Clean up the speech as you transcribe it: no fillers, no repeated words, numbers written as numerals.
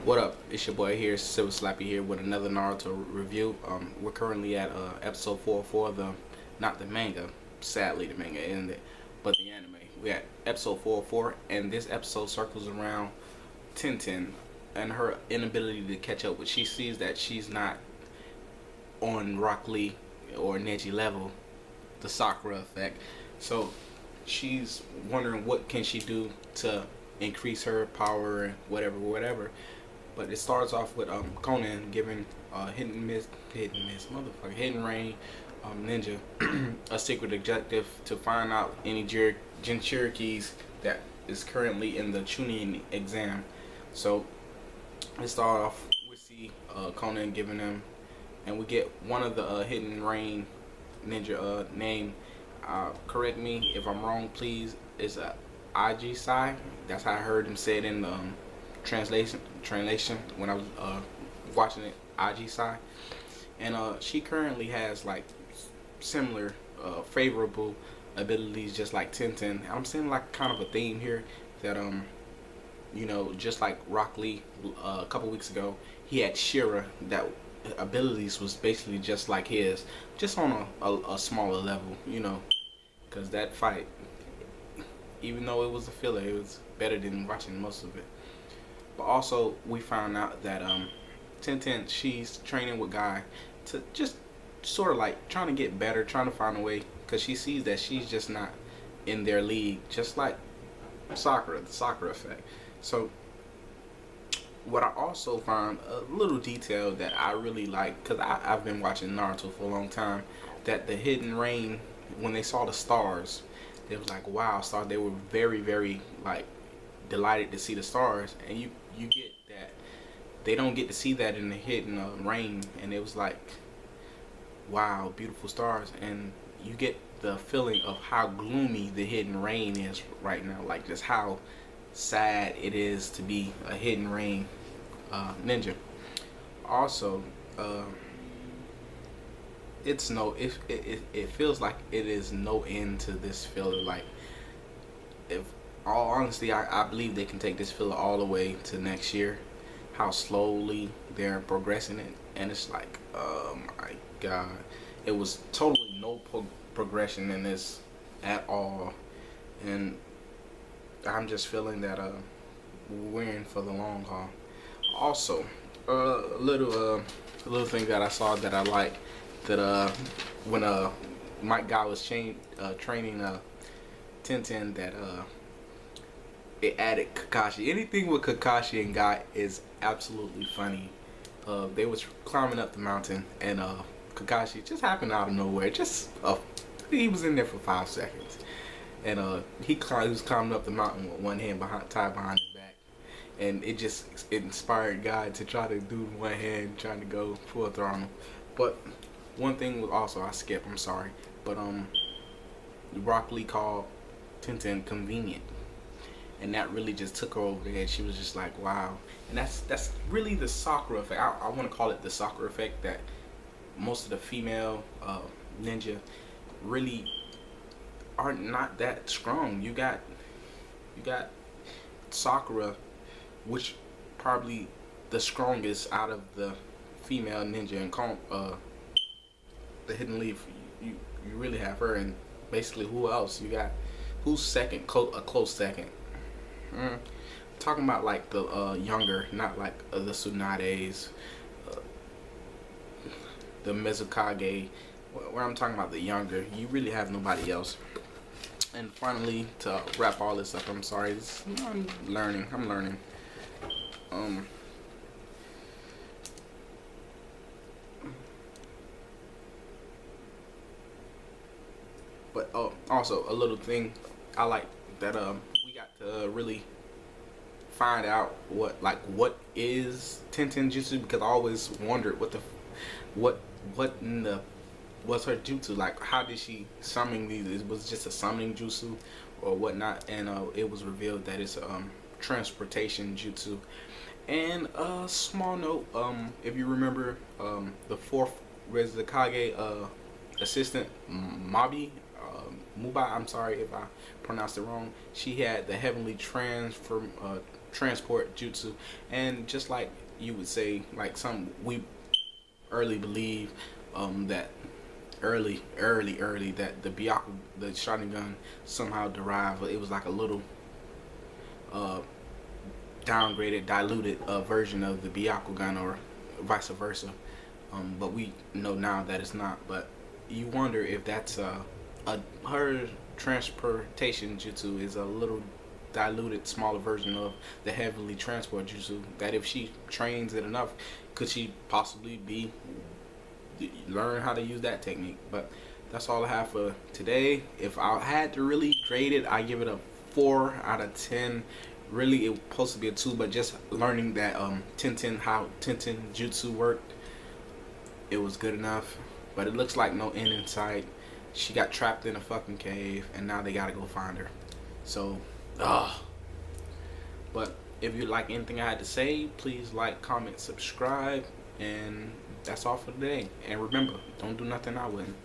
What up? It's your boy here, Silver Slappy here with another Naruto review. We're currently at episode 404, not the manga, sadly the manga ended, but the anime. We're at episode 404, and this episode circles around Tenten and her inability to catch up. But she sees that she's not on Rock Lee or Neji level, the Sakura effect. So she's wondering what can she do to increase her power and whatever. But it starts off with Conan giving hidden rain ninja a secret objective to find out any Jinchurikis that is currently in the Chunin exam. So it starts off, we see Conan giving them, and we get one of the hidden rain ninja name. Correct me if I'm wrong, please. It's IG Sai. That's how I heard him say it in the translation when I was watching it. IG Sai, and she currently has like similar favorable abilities, just like Tenten. I'm seeing like kind of a theme here that you know, just like Rock Lee a couple weeks ago, he had Shira that abilities was basically just like his, just on a smaller level, you know, because that fight, even though it was a filler, it was better than watching most of it. But also, we found out that Tenten, she's training with Guy to just sort of like trying to get better, trying to find a way, because she sees that she's just not in their league, just like Sakura, the Sakura effect. So, what I also found a little detail that I really like, because I've been watching Naruto for a long time, that the hidden rain, when they saw the stars, they was like, wow, stars. They were very like delighted to see the stars, and you get that they don't get to see that in the hidden rain, and it was like, wow, beautiful stars. And you get the feeling of how gloomy the hidden rain is right now, like just how sad it is to be a hidden rain ninja. Also, it feels like it is no end to this filler. Like, if all honesty, I believe they can take this filler all the way to next year. How slowly they're progressing it, and it's like, oh my god, it was totally no progression in this at all, and I'm just feeling that we're in for the long haul. Also, a little thing that I saw that I like, that when Mike Guy was training Tenten, that it added Kakashi. Anything with Kakashi and Guy is absolutely funny. They was climbing up the mountain, and Kakashi just happened out of nowhere. He was in there for 5 seconds, and he was climbing up the mountain with one hand tied behind his back, and it inspired Guy to try to do one hand, trying to go full throttle. But one thing was also, I skipped, I'm sorry, but Rock Lee called Tenten convenient, and that really just took her over the edge. She was just like, wow. And that's really the Sakura effect. I want to call it the Sakura effect, that most of the female ninja really are not that strong. You got Sakura, which probably the strongest out of the female ninja, and the Hidden Leaf. You really have her, and basically who else you got? Who's second? A close second. Talking about like the younger, not like the Tsunades, the Mizukage. Where I'm talking about the younger, you really have nobody else. And finally, to wrap all this up, I'm sorry, I'm learning. But also a little thing I like, that we got to really find out what is Tenten Jutsu, because I always wondered what's her jutsu, like how did she summon these? It was just a summoning jutsu or whatnot, and it was revealed that it's transportation jutsu. And a small note, if you remember, the fourth Rizukage assistant, Mubai, I'm sorry if I pronounced it wrong, she had the heavenly transport jutsu, and just like you would say, like some we early believe that early that the Byaku, the Sharingan somehow derived. It was like a little uh, downgraded, diluted version of the Byakugan, or vice versa. But we know now that it's not. But you wonder if that's her transportation jutsu is a little diluted, smaller version of the heavenly transport jutsu. That if she trains it enough, could she possibly learn how to use that technique? But that's all I have for today. If I had to really grade it, I give it a 4 out of 10. Really, it was supposed to be a 2, but just learning that how Tenten jutsu worked, it was good enough. But it looks like no end in sight. She got trapped in a fucking cave, and now they gotta go find her. So, but if you like anything I had to say, please like, comment, subscribe, and that's all for today. And remember, don't do nothing I wouldn't.